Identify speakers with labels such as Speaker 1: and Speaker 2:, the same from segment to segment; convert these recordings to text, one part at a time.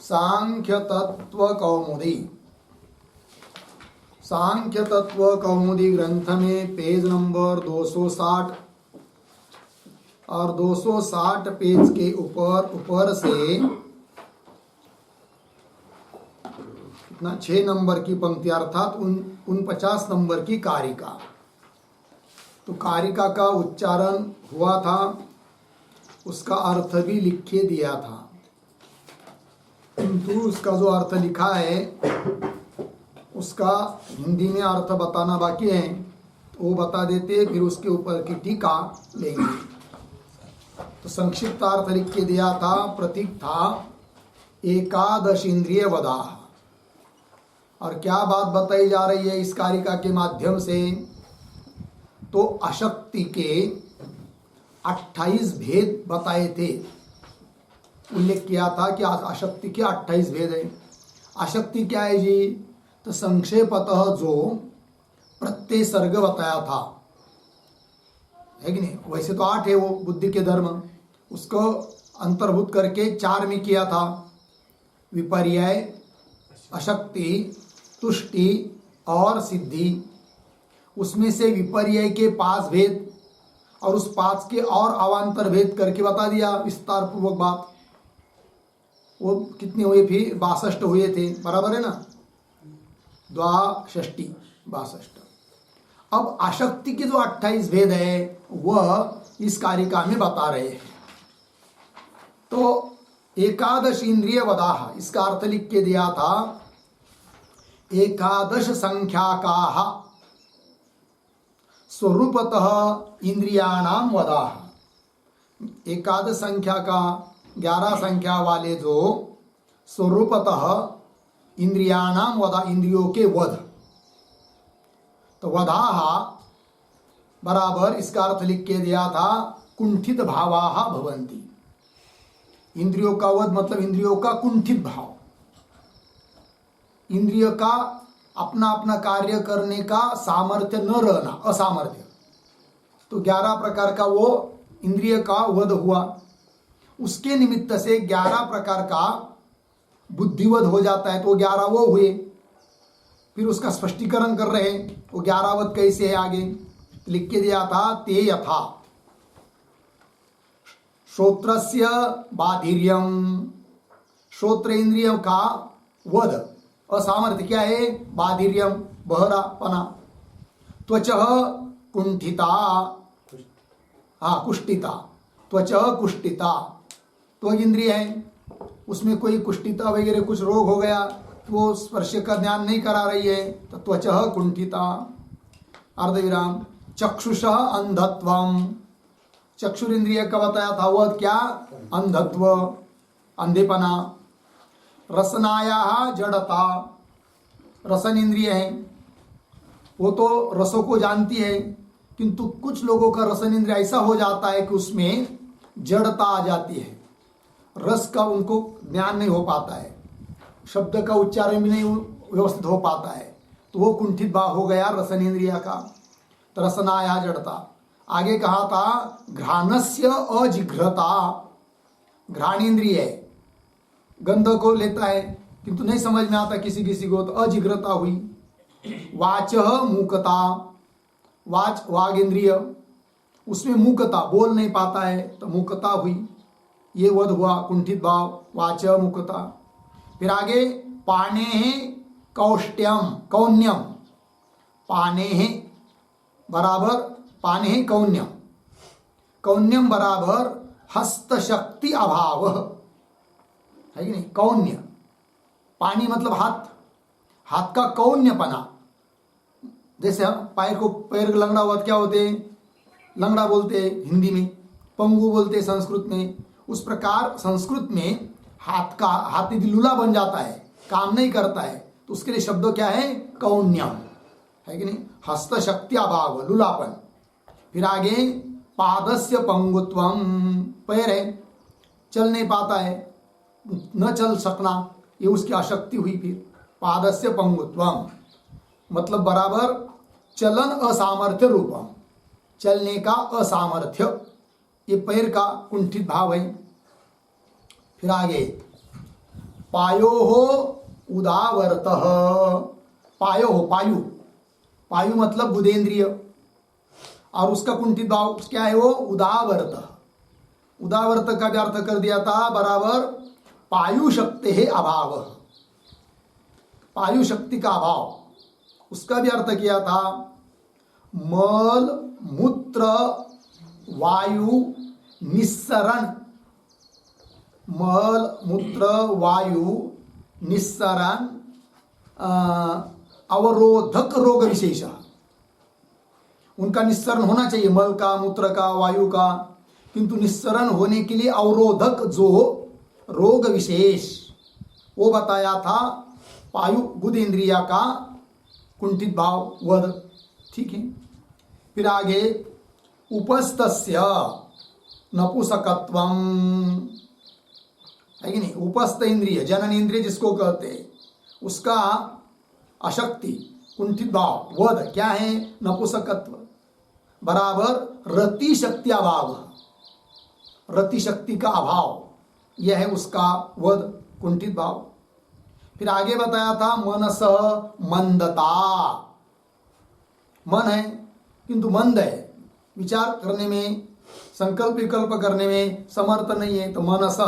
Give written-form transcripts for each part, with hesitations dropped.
Speaker 1: सांख्य तत्व कौमुदी। सांख्य तत्व कौमुदी ग्रंथ में पेज नंबर 260 और 260 पेज के ऊपर से कितना 6 नंबर की पंक्ति अर्थात 49 नंबर की कारिका। तो कारिका का उच्चारण हुआ था, उसका अर्थ भी लिखे दिया था, किंतु उसका जो अर्थ लिखा है उसका हिंदी में अर्थ बताना बाकी है, तो वो बता देते, फिर उसके ऊपर की टीका लेंगे। तो संक्षिप्त अर्थ लिख के दिया था, प्रतीक था एकादश इंद्रिय वदाह। और क्या बात बताई जा रही है इस कारिका के माध्यम से? तो अशक्ति के 28 भेद बताए थे। उल्लेख किया था कि अशक्ति के 28 भेद है। अशक्ति क्या है जी? तो संक्षेपतः जो प्रत्यय सर्ग बताया था, है कि नहीं? वैसे तो 8 है वो बुद्धि के धर्म, उसको अंतर्भूत करके 4 में किया था। विपर्यय, अशक्ति, तुष्टि और सिद्धि। उसमें से विपर्यय के 5 भेद और उस 5 के और अवान्तर भेद करके बता दिया विस्तार पूर्वक बात। वो कितने हुए? फिर 62 हुए थे, बराबर है ना? 62 62। अब आशक्ति के जो 28 भेद है वह इस कारिका में बता रहे हैं। तो एकादश इंद्रिय वदाह, इसका अर्थ लिख के दिया था एकादश संख्याकाः स्वरूपतः इंद्रियाणाम वदाह। एकादश संख्या का 11 संख्या वाले जो स्वरूपतः इंद्रियाणाम वदा, इंद्रियों के वध। तो वधाः बराबर इसका अर्थ लिख के दिया था कुंठित भावाः भवन्ति। इंद्रियों का वध मतलब इंद्रियों का कुंठित भाव, इंद्रिय का अपना अपना कार्य करने का सामर्थ्य न रहना, असामर्थ्य। तो 11 प्रकार का वो इंद्रिय का वध हुआ। उसके निमित्त से 11 प्रकार का बुद्धिवध हो जाता है, तो 11 वो हुए। फिर उसका स्पष्टीकरण कर रहे हैं वो 11 वध कैसे है, आगे लिख के दिया था ते यथा श्रोत्रस्य बाधिर्यम। श्रोत्र इंद्रिय का वध, असामर्थ्य क्या है? बाधिर्यम, बहरापना। त्वचः कुंठिता, कुष्टिता। त्वचः कुष्टिता, त्वग इंद्रिय है, उसमें कोई कुष्टिता वगैरह कुछ रोग हो गया तो वो स्पर्श का ध्यान नहीं करा रही है, तो त्वचः कुंठिता। अर्धविराम। चक्षुषः अंधत्वम। चक्षुर इंद्रिय का बताया था वह क्या? अंधत्व, अंधेपना। रसनाया जड़ता, रसन इंद्रिय है, वो तो रसों को जानती है, किंतु कुछ लोगों का रसन इंद्रिय ऐसा हो जाता है कि उसमें जड़ता आ जाती है, रस का उनको ज्ञान नहीं हो पाता है, शब्द का उच्चारण भी नहीं व्यवस्थित हो पाता है, तो वो कुंठित भाव हो गया रसन इंद्रिय का। तो रसनाया जड़ता। आगे कहा था घ्राणस्य अजिघ्रता। घ्राण इंद्रिय है, गंध को लेता है किंतु नहीं समझ में आता किसी किसी को, तो अजिघ्रता हुई। वाचः मूकता। वाच वाग इंद्रिय, उसमें मूकता, बोल नहीं पाता है, तो मूकता हुई, ये वध हुआ, कुंठित भाव, वाच मूकता। फिर आगे पाणेः कौष्ट्यम, कौन्यम। पाणेः बराबर पाणेः कौन्यम, कौन्यम बराबर हस्तशक्ति अभाव, है कि नहीं? कौन्य, पानी मतलब हाथ, हाथ का कौन्यपना। जैसे हम पैर लंगड़ा हुआ क्या होते हैं? लंगड़ा बोलते हैं हिंदी में, पंगु बोलते हैं संस्कृत में। उस प्रकार संस्कृत में हाथ यदि लूला बन जाता है, काम नहीं करता है, तो उसके लिए शब्द क्या है? कौन्यम, है कि नहीं? हस्तशक्ति अभाव, लूलापन। फिर आगे पादस्य पंगुत्वम, पैर है, चल नहीं पाता है, न चल सकना, ये उसकी अशक्ति हुई। फिर पादस्य पंगुत्वम मतलब बराबर चलन असामर्थ्य रूपम, चलने का असामर्थ्य, ये पैर का कुंठित भाव है। फिर आगे पायो हो उदावर्त, पायो हो, पायु, पायु मतलब बुधेंद्रिय, और उसका कुंठित भाव क्या है? वो उदावर्त। उदावर्त का भी अर्थ कर दिया था बराबर पायु शक्ति है अभाव, पायु शक्ति का अभाव। उसका भी अर्थ किया था मल मूत्र वायु निस्सरण, मल मूत्र वायु निस्सरण अवरोधक रोग विशेष, उनका निस्सरण होना चाहिए, मल का, मूत्र का, वायु का, किंतु निस्सरण होने के लिए अवरोधक जो रोग विशेष वो बताया था पायु बुध इंद्रिया का कुंठित भाव वध। ठीक है, फिर आगे उपस्थस्य नपुंसकत्वम, है कि नहीं? उपस्थ इंद्रिय, जनन इंद्रिय जिसको कहते हैं, उसका अशक्ति कुंठित भाव वध क्या है? नपुंसकत्व बराबर रति शक्ति अभाव, रति शक्ति का अभाव, यह है उसका वध कुंठित भाव। फिर आगे बताया था मनस मंदता, मन है किंतु मंद है, विचार करने में, संकल्प विकल्प करने में समर्थ नहीं है, तो मनस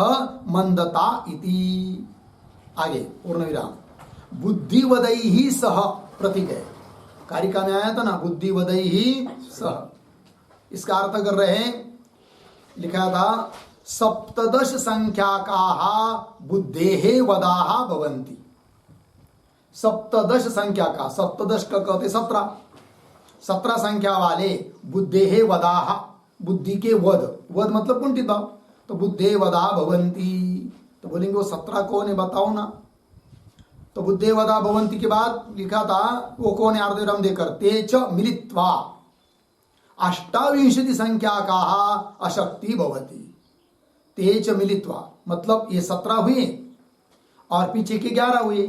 Speaker 1: मंदता इति। आगे पूर्ण विराम। बुद्धिवदई ही सह प्रतीक है, कारिका में आया था ना, बुद्धिवदई ही सह, इसका अर्थ कर रहे हैं, लिखा था सप्तदश संख्याकाः बुद्धेः वदाः भवन्ति। सप्तदश संख्या का, सप्तदश का कहते 17, 17 संख्या वाले बुद्धेः वदाः, बुद्धि के वध, वध मतलब कुंठित भाव, तो बुद्धे वदा भवन्ति। तो बोलेंगे वो 17 कौन है बताओ ना, तो बुद्धे वदा भवन्ति के बाद लिखा था वो कौन है? अर्धविराम देकर ते च मिलित्वा अष्टाविंशति संख्या का अशक्ति भवति। ते च मिलित्वा मतलब ये 17 हुए और पीछे के 11 हुए,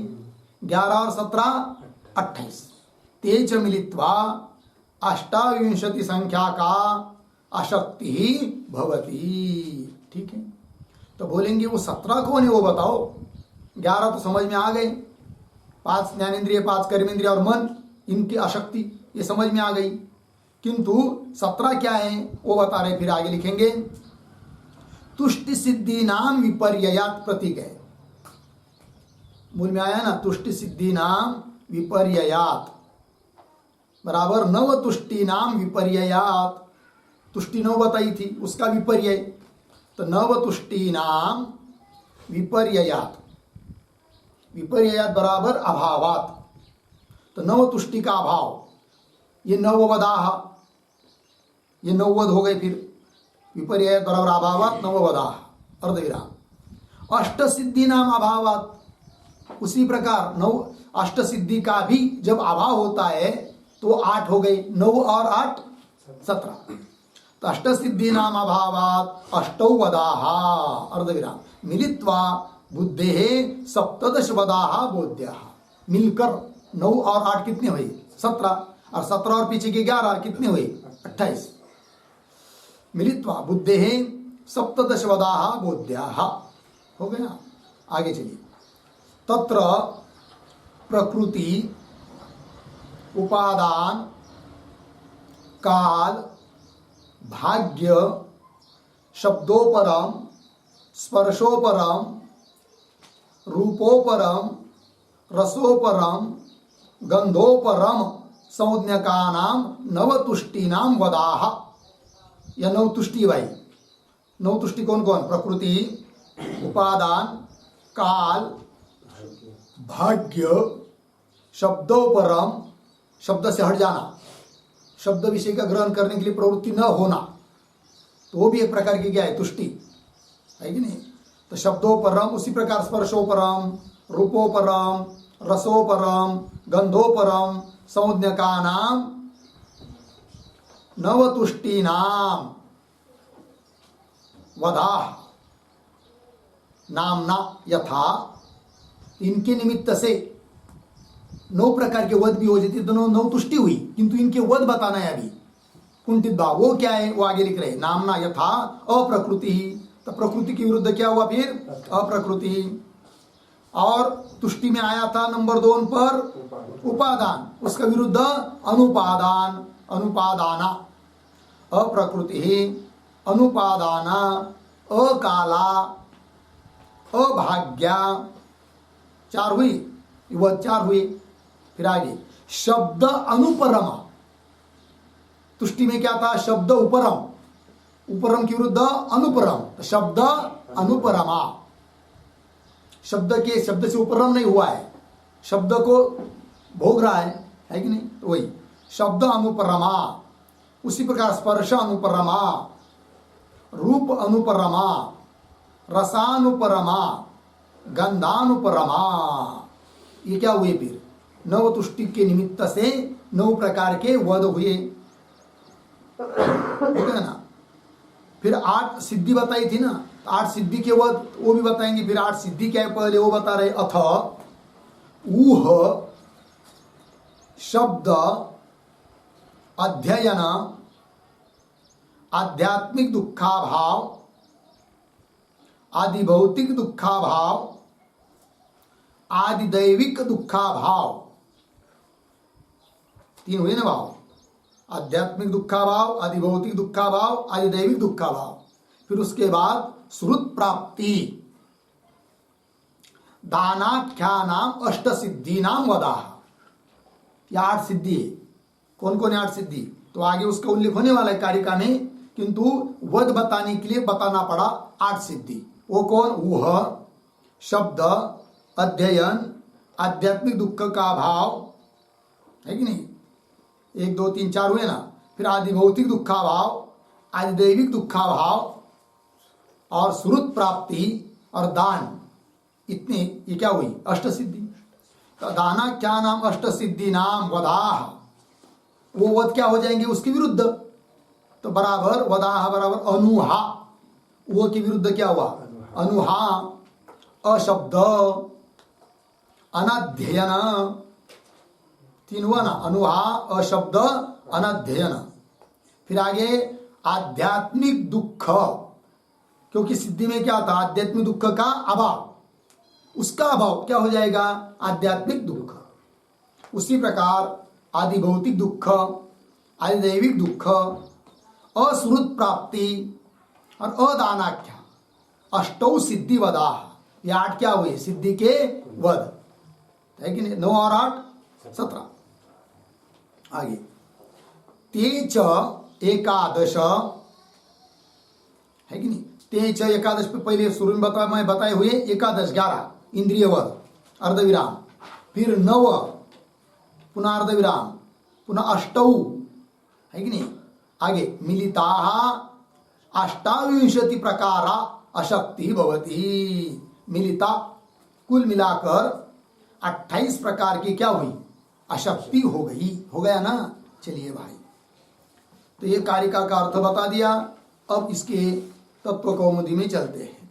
Speaker 1: 11 और 17 28, ते च मिलित्वा अष्टाविंशति संख्या का अशक्ति ही भवति। ठीक है, तो बोलेंगे वो 17 कौन है वो बताओ। 11 तो समझ में आ गए, 5 ज्ञानेंद्रिय, 5 कर्मेंद्रिय और मन, इनकी अशक्ति ये समझ में आ गई, किंतु 17 क्या है वो बता रहे। फिर आगे लिखेंगे तुष्टि सिद्धि नाम विपर्ययात प्रतीक है, मूल में आया ना, तुष्टि सिद्धि नाम विपर्ययात बराबर नव तुष्टि नाम विपर्ययात। तुष्टि 9 बताई थी, उसका विपर्यय, तो नव तुष्टि नाम विपर्ययात, विपर्ययात बराबर अभावात, तो नव तुष्टि का अभाव, ये नववदाह, ये नववद हो गए। फिर विपर्ययात बराबर अभावात नववदाह अर्धविराम। अष्ट सिद्धि नाम अभावात, उसी प्रकार 9 अष्ट सिद्धि का भी जब अभाव होता है तो 8 हो गए, 9 और 8 17, तो अष्ट सिद्धि नाम अभावात अष्टौ वदाः अर्धविराम मिलित्वा बुद्धेः सप्तदश वदाः बोध्याः। मिलकर 9 और 8 कितने हुए? 17, और 17 और पीछे के 11 कितने हुए? 28। मिलित्वा बुद्धेः सप्तदश वदाः बोध्याः, हो गया। आगे चलिए, तत्र प्रकृति उपादान काल भाग्य शब्दोपरम स्पर्शोपरम रूपोपरम रसोपरम गंधोपरम संज्ञकानाम नवतुष्टीनाम वदाः। यह 9 तुष्टि भाई, 9 तुष्टि कौन कौन? प्रकृति, उपादान, काल, भाग्य, शब्दोपरम, शब्द से हट जाना, शब्द विषय का ग्रहण करने के लिए प्रवृत्ति न होना, तो वो भी एक प्रकार की क्या है? तुष्टि है कि नहीं? तो शब्दोपरम, उसी प्रकार स्पर्शोपरम, रूपोपरम, रसोपरम, गंधोपरम संज्ञकानाम नवतुष्टीनाम वदाः नामना यथा। इनके निमित्त से 9 प्रकार के वध भी हो जाती, तो 9 तुष्टि हुई, किंतु इनके वध बताना है अभी। कुंठित भाव वो क्या है वो आगे लिख रहे हैं, नामना यथा अप्रकृति। तो प्रकृति के विरुद्ध क्या हुआ फिर? अप्रकृति। और तुष्टि में आया था नंबर 2 पर उपादान, उसका विरुद्ध अनुपादान, अनुपादाना, अप्रकृति, अनुपादाना, अकाला, अभाग्या, 4 हुई, वह 4 हुई। फिर आगे शब्द अनुपरमा, तुष्टि में क्या था? शब्द उपरम, उपरम के विरुद्ध अनुपरम, तो शब्द अनुपरमा, शब्द से उपरम नहीं हुआ है, शब्द को भोग रहा है कि नहीं? तो वही शब्द अनुपरमा। उसी प्रकार स्पर्श अनुपरमा, रूप अनुपरमा, रसानुपरमा, गंधानुपरमा। ये क्या हुए? फिर 9 तुष्टि के निमित्त से 9 प्रकार के वध हुए, ठीक है ना। फिर 8 सिद्धि बताई थी ना, 8 सिद्धि के वध वो भी बताएंगे। फिर 8 सिद्धि क्या है पहले वो बता रहे। अथ ऊह शब्द अध्ययन आध्यात्मिक दुखाभाव, आदि भौतिक दुखाभाव, आदि दैविक दुखाभाव, 3 हुए ना भाव। आध्यात्मिक दुखाभाव, आदि भौतिक दुखाभाव, आदि दैविक दुखाभाव। फिर उसके बाद श्रुत प्राप्ति, दानाख्यानाम अष्ट सिद्धि नाम वदा। ये 8 सिद्धि है। कौन कौन है 8 सिद्धि? तो आगे उसका उल्लेख होने वाला है कारिका में, किंतु वध बताने के लिए बताना पड़ा 8 सिद्धि। वो कौन? वह शब्द अध्ययन, आध्यात्मिक दुख का भाव, है कि नहीं? 1 2 3 4 हुए ना। फिर आदि भौतिक दुखा भाव, आदि दैविक दुखा भाव, और श्रुत प्राप्ति और दान, इतने ये क्या हुई? अष्ट सिद्धि। तो दाना क्या नाम? अष्ट सिद्धि नाम वदाह। वो वध क्या हो जाएंगे? उसके विरुद्ध। तो बराबर वदाह बराबर अनुहा, वो के विरुद्ध क्या हुआ? अनुहा, अशब्द, अनध्ययन, 3 हुआ ना। अनुहा, अशब्द, अनध्ययन। फिर आगे आध्यात्मिक दुख, क्योंकि सिद्धि में क्या था? आध्यात्मिक दुख का अभाव, उसका अभाव क्या हो जाएगा? आध्यात्मिक दुख। उसी प्रकार आदि भौतिक दुख, आदि दैविक दुख, अश्रुत प्राप्ति और अदानाख्या, अष्टौ सिद्धि वदा। ये 8 क्या हुए? सिद्धि के वध, है कि नहीं? 9 और 8 17। आगे तेज एकादश, है कि नहीं? तेज एकादश पे पहले शुरू में मैं बताए हुए 11 इंद्रिय वध, अर्धविराम, फिर 9 पुनः अर्धविराम, पुनः 8, है कि नहीं? आगे मिलिता अष्टाविंशति प्रकार अशक्ति भवती। मिलिता कुल मिलाकर 28 प्रकार की क्या हुई? अशक्ति हो गई, हो गया ना। चलिए भाई, तो ये कारिका का अर्थ बता दिया। अब इसके तत्व कौमुदी में चलते हैं।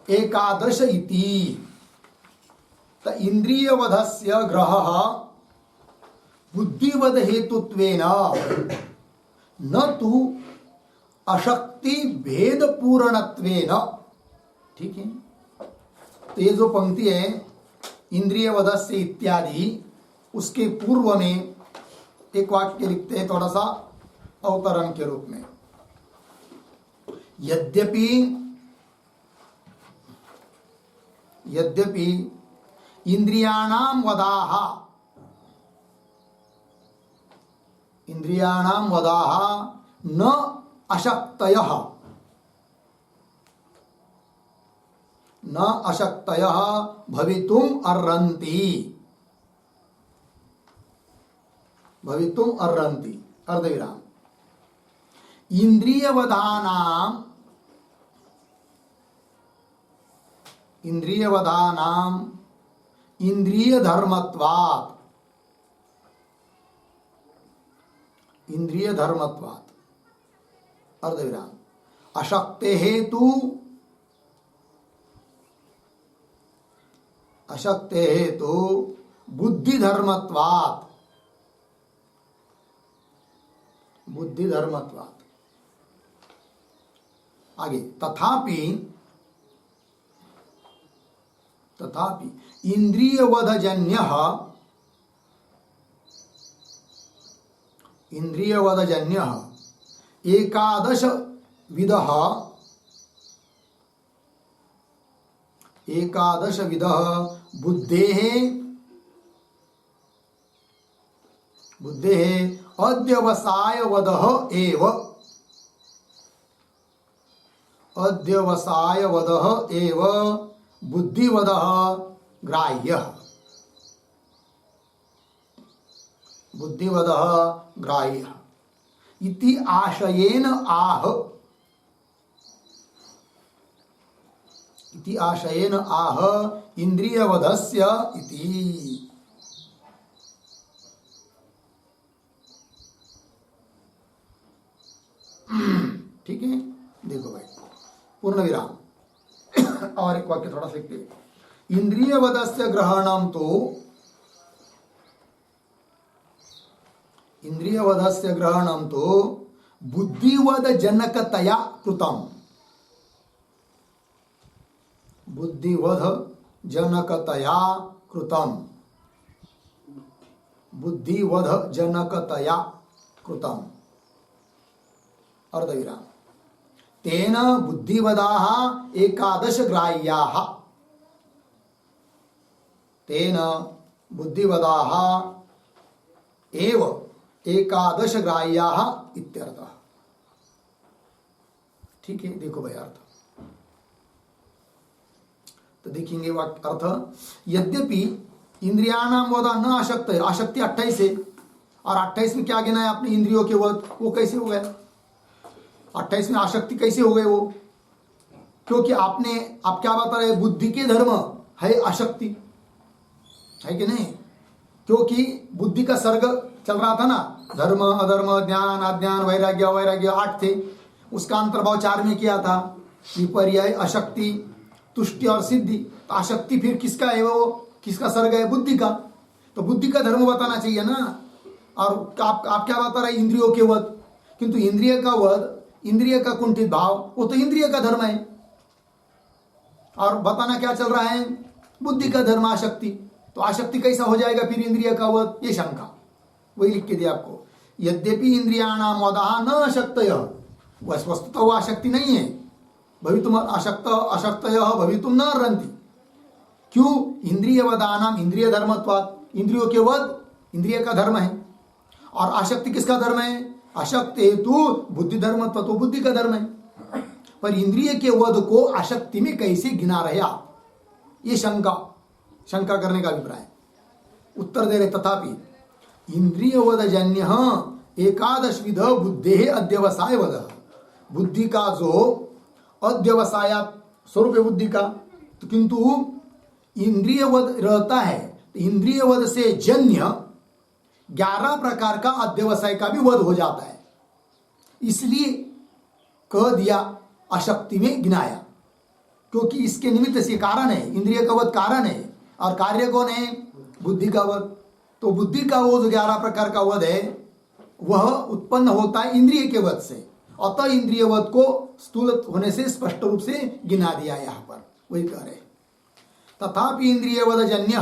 Speaker 1: एकादश इति त इंद्रियवधस्य ग्रहः बुद्धिवध हेतुत्वेन न तु अशक्ति भेद पूर्णत्वेन। ठीक है, तो ये जो पंक्ति है इंद्रियवधस्य इत्यादि, उसके पूर्व में एक वाक्य लिखते हैं थोड़ा सा अवतरण के रूप में। यद्यपि इंद्रियाणाम वदाः न अशक्तयः भवितुम अर्हन्ति, अर्धविराम। इंद्रियवधानाम इंद्रिय धर्मत्वात्, अर्धविराम। अशक्ते हेतु बुद्धि धर्मत्वात्, आगे तथापि तथापि इंद्रियवदजन्य एकादश विधः बुद्धेः अध्यवसायवदः एव बुद्धिवदः ग्राह्यः इति आशयेन आह इंद्रियवधस्य इति। ठीक है, देखो भाई पूर्ण विराम और एक वाक्य थोड़ा सा लिखते हैं। इंद्रियवधस्य ग्रहणं तो बुद्धिवद जनकतया कृतम्। बुद्धिवद जनकतया कृतम् अर्धविराम। तेन बुद्धिवदाः एकादश ग्राह्याः एव एकादश ग्राह्याः इत्यर्थः। ठीक है, देखो भाई अर्थ तो देखेंगे वाक्य अर्थ। यद्यपि इंद्रियाणाम वदा न आशक्त है, आशक्ति 28 है और 28 में क्या गिना है आपने इंद्रियों के वध, वो कैसे हो गया 28 में आशक्ति कैसे हो गए वो? क्योंकि आप क्या बता रहे, बुद्धि के धर्म है आशक्ति, है कि नहीं? क्योंकि बुद्धि का सर्ग चल रहा था ना, धर्म अधर्म ज्ञान अज्ञान वैराग्य अवैराग्य 8 थे, उसका अंतर्भाव 4 में किया था, विपर्यय अशक्ति तुष्टि और सिद्धि। तो आशक्ति फिर किसका है, वो किसका सर्ग है? बुद्धि का। तो बुद्धि का धर्म बताना चाहिए ना। और आप क्या बता रहे, इंद्रियों के वध, किंतु इंद्रिय का वध, इंद्रिय का कुंठित भाव, वो तो इंद्रिय का धर्म है। और बताना क्या चल रहा है, बुद्धि का धर्म आशक्ति। तो आशक्ति कैसा हो जाएगा फिर इंद्रिय का वध, ये शंका, वही लिख के दिया आपको। यद्यपि इंद्रियाणाम वदाः न अशक्तयः, वस्तुतः वो आशक्ति नहीं है, भवितुम अशक्तयः भवितुम न अर्हन्ति। क्यों? इंद्रिय वदानाम इंद्रिय धर्मत्वात्, इंद्रियों के वध इंद्रिय का धर्म है और आशक्ति किसका धर्म है? अशक्त हेतु बुद्धि धर्मत्व, तो बुद्धि का धर्म है। पर इंद्रिय के वध को आशक्ति में कैसे गिना रहे आप, ये शंका करने का अभिप्राय। उत्तर दे रहे तथापि इंद्रिय वधजन्य एकादश विध बुद्धे अध्यवसाय वध, बुद्धि का जो अध्यवसाय स्वरूप है बुद्धि का, तो किंतु इंद्रिय वध रहता है, तो इंद्रिय वध से जन्य 11 प्रकार का अध्यवसाय का भी वध हो जाता है। इसलिए कह दिया अशक्ति में गिनाया, क्योंकि इसके निमित्त से कारण है, इंद्रिय का वध कारण है और कार्य कौन है? बुद्धि का वध। तो बुद्धि का वो जो 11 प्रकार का वध है वह उत्पन्न होता है इंद्रिय के वध से, अतः इंद्रिय वध को स्थूल होने से स्पष्ट रूप से गिना दिया यहां पर, वही कह रहे। तथापि इंद्रिय वधजन्य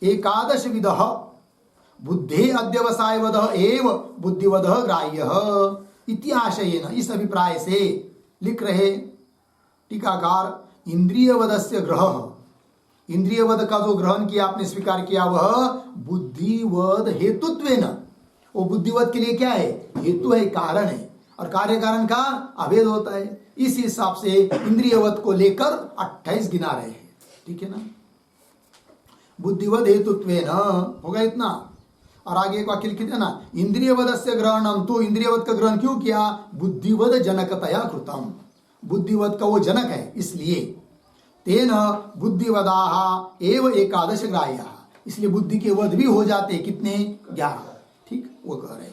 Speaker 1: एकादश विधः बुद्धे अध्यवसाय वध एव बुद्धिवध ग्राह्यः इति आशयेन, इस अभिप्राय से लिख रहे टीकाकार, इंद्रिय वधस्य ग्रह, इंद्रिय वध का जो ग्रहण किया आपने स्वीकार किया वह बुद्धिवध हेतुत्वेन, वो बुद्धिवध के लिए क्या है? हेतु है, कारण है, और कार्य कारण का अभेद होता है। इस हिसाब से इंद्रियवध को लेकर 28 गिना रहे हैं। ठीक है ना, बुद्धिवध हेतुत्वेन हो गया इतना। और आगे एक वाक्य लिखित है ना, इंद्रियवधस्य ग्रहणम, तो इंद्रियवध का ग्रहण क्यों किया? बुद्धिवध जनकतया कृतम, बुद्धिवध का वो जनक है इसलिए। तेन बुद्धिवदाः एव एकादश ग्राह्याः, इसलिए बुद्धि के वध भी हो जाते कितने? 11। ठीक, वो कह रहे।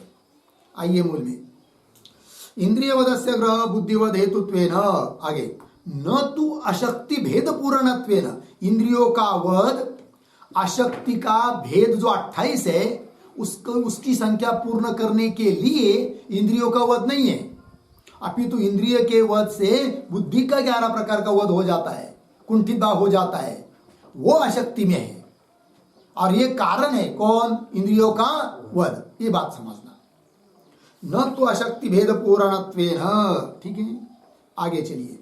Speaker 1: आइए मूल में, इंद्रिय वधस्य ग्रह बुद्धिवध हेतुत्वेन, आगे न तु अशक्ति भेद पूर्णत्वेन, इंद्रियों का वध अशक्ति का भेद जो 28 है उसकी संख्या पूर्ण करने के लिए इंद्रियों का वध नहीं है, अपितु इंद्रिय के वध से बुद्धि का 11 प्रकार का वध हो जाता है, कुंठित भाव हो जाता है, वो अशक्ति में है और ये कारण है कौन? इंद्रियों का वध। ये बात समझना। न तो अशक्ति भेद पूर्णत्वेन, ठीक है। आगे चलिए,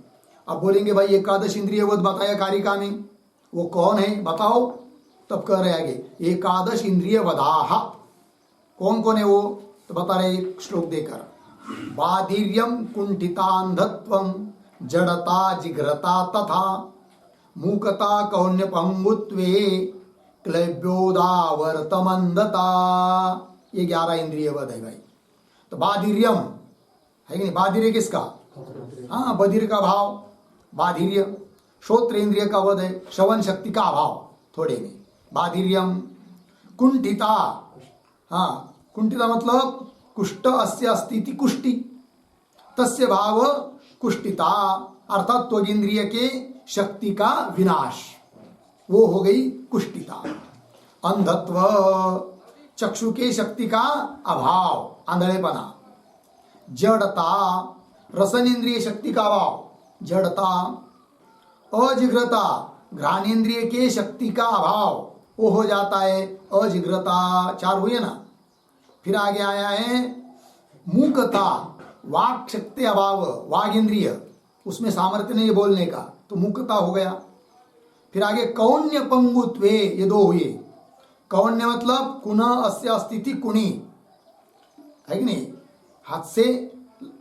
Speaker 1: अब बोलेंगे भाई एकादश इंद्रिय वध बताया कारिका में, वो कौन है बताओ? तब कह रहे आगे एकादश इंद्रिय वदाह, कौन कौन है वो? तो बता रहे एक श्लोक देकर, बाधिर्यम कुंठितांधत्वम जड़ता जिघ्रता तथा मूकता कौन्य पंगुत्वे क्लैब्योदावर्तमंदता। ये 11 इंद्रिय वध है भाई। तो बाधिर्यम है कि नहीं? बाधिर्य किसका? हाँ, बधिर का भाव बाधिर्य। श्रोत्र इंद्रिय का वध है, श्रवण शक्ति का अभाव थोड़े में, बाधिर्यम। कुंठिता, हाँ, कुंठिता मतलब कुष्ठ अस्य अस्ति कुष्टि, तस्य भाव कुष्ठिता, अर्थात त्वगिंद्रिय के शक्ति का विनाश, वो हो गई कुष्ठिता। अंधत्व, चक्षु के शक्ति का अभाव, आंधळेपना। जड़ता, रसन इंद्रिय शक्ति का अभाव, जड़ता। अजिघ्रता, घ्राणेन्द्रिय के शक्ति का अभाव, वो हो जाता है अजिघ्रता। 4 हुए ना। फिर आगे आया है मूकता, वाक शक्ति अभाव, वाग इंद्रिय, उसमें सामर्थ्य नहीं बोलने का, तो मूकता हो गया। फिर आगे कौन्य पंगुत्वे, ये 2 हुए। कौन्य मतलब कुन अस्य स्थिति कुणी, है कि नहीं? हाथ से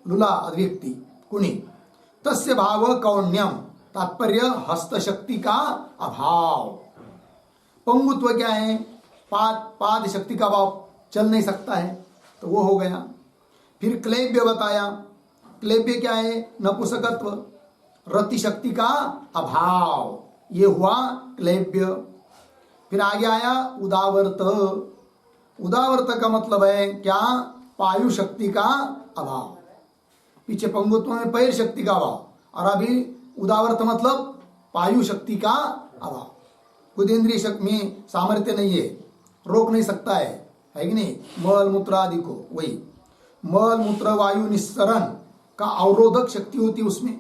Speaker 1: लुला व्यक्ति, कुणी। तस्य भाव कौन्यम, तात्पर्य हस्तशक्ति का अभाव। पंगुत्व क्या है? पाद शक्ति का अभाव, चल नहीं सकता है, तो वो हो गया। फिर क्लैब्य बताया, क्लैब्य क्या है? नपुंसकत्व, रति शक्ति का अभाव, ये हुआ क्लैब्य। फिर आगे आया उदावर्त। उदावर्त का मतलब है क्या? पायु शक्ति का अभाव। पीछे पंगुत्व में पैर शक्ति का अभाव, और अभी उदावर्त मतलब पायु शक्ति का अभाव। खुद इंद्रिय शक्ति में सामर्थ्य नहीं है, रोक नहीं सकता है कि नहीं? मल मूत्र आदि को, वही मल मूत्र वायु निस्सरण का अवरोधक शक्ति होती है उसमें,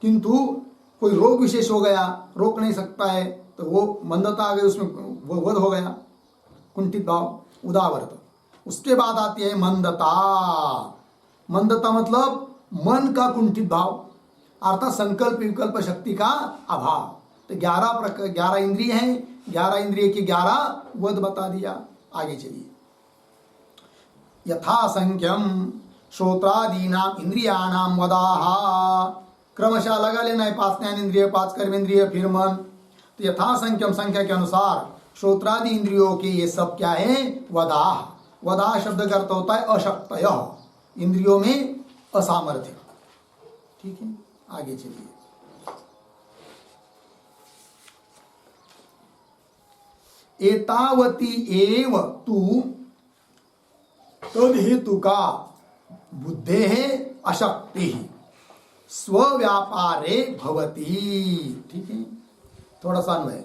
Speaker 1: किंतु कोई रोग विशेष हो गया, रोक नहीं सकता है, तो वो मंदता आ गई, उसमें वो वध हो गया, कुंठित भाव, उदावर्त। उसके बाद आती है मंदता। मंदता मतलब मन का कुंठित भाव, अर्थात संकल्प विकल्प शक्ति का अभाव। तो 11 इंद्रिय हैं, 11 इंद्रिय के 11 वध बता दिया। आगे चलिए, यथा संख्यम श्रोत्रादीनाम इंद्रियाणाम वदाः, क्रमशः लगा लेना है, 5 ज्ञानेन्द्रिय, 5 कर्मेंद्रिय, फिर मन। तो यथा संख्यम, संख्या के अनुसार, श्रोत्रादि इंद्रियों के ये सब क्या है? वदाः। वदाः शब्द का अर्थ होता है अशक्तय, इंद्रियों में असामर्थ्य। ठीक है, आगे चलिए। एतावती एव तु तद्हेतुका बुद्धेः अशक्तिः स्वव्यापारे भवति। ठीक है, थोड़ा सा अन्वय।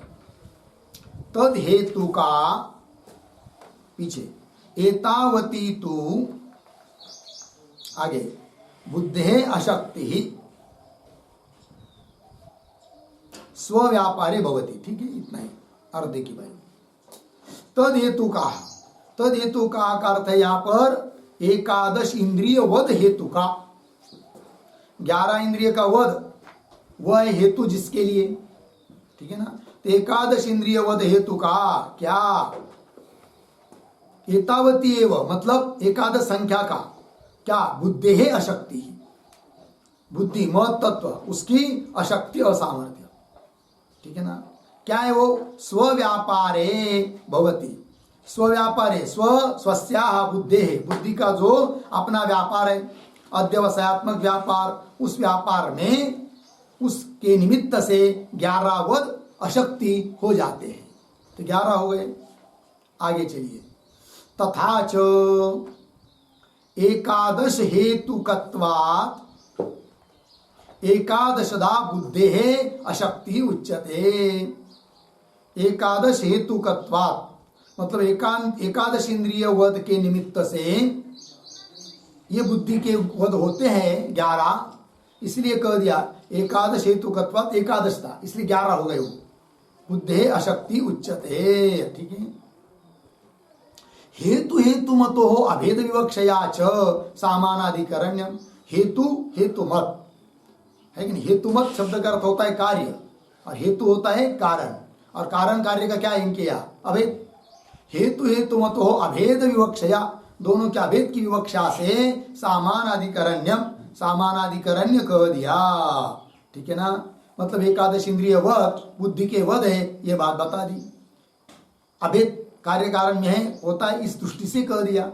Speaker 1: तद्हेतुका, पीछे एतावती तु, आगे बुद्धेः अशक्तिः स्वव्यापारे भवति। ठीक है, इतना ही अर्थ देखिए भाई। तद हेतु का, तद हेतु का अर्थ है यहां पर एकादश इंद्रिय वध हेतु का। 11 इंद्रिय का वध, वह है हेतु जिसके लिए, ठीक है ना। तो एकादश इंद्रिय वध हेतु का क्या? एतावती एव मतलब एकादश संख्या का क्या? बुद्धि है अशक्ति, बुद्धि महत तत्व, उसकी अशक्ति असामर्थ्य। ठीक है ना। क्या है वो? स्वव्यापारे भवति। स्वव्यापारे, स्वस्याः बुद्धेः, बुद्धि का जो अपना व्यापार है, अध्यवसायत्मक व्यापार, उस व्यापार में उसके निमित्त से 11 वध अशक्ति हो जाते हैं। तो 11 हो गए। आगे चलिए। तथा च एकादश हेतुकत्वात् एकादशदा बुद्धेः अशक्ति उच्यते। एकादश हेतुकत्वात् मतलब एकादश इंद्रिय वध के निमित्त से ये बुद्धि के वध होते हैं 11, इसलिए कह दिया एकादश हेतुकत्वात् एकादशता, इसलिए 11 हो गए वो। बुद्धे अशक्ति उच्यते। ठीक है। हेतु हेतु मतो हो अभेद विवक्षया च सामानाधिकरण्यम। हेतु हेतु मत है कि नहीं। हेतु मत शब्द का अर्थ होता है कार्य और हेतु होता है कारण, और कारण कार्य का क्या इनके अभेद। हेतु हेतु मतो हो अभेद विवक्षया, दोनों के अभेद की विवक्षा से सामानाधिकरण्यम, सामानाधिकरण्य कह दिया। ठीक है ना। मतलब एकादश इंद्रिय वध बुद्धि के वध है, ये बात बता दी। अभेद कार्य कारण में है होता है, इस दृष्टि से कह दिया,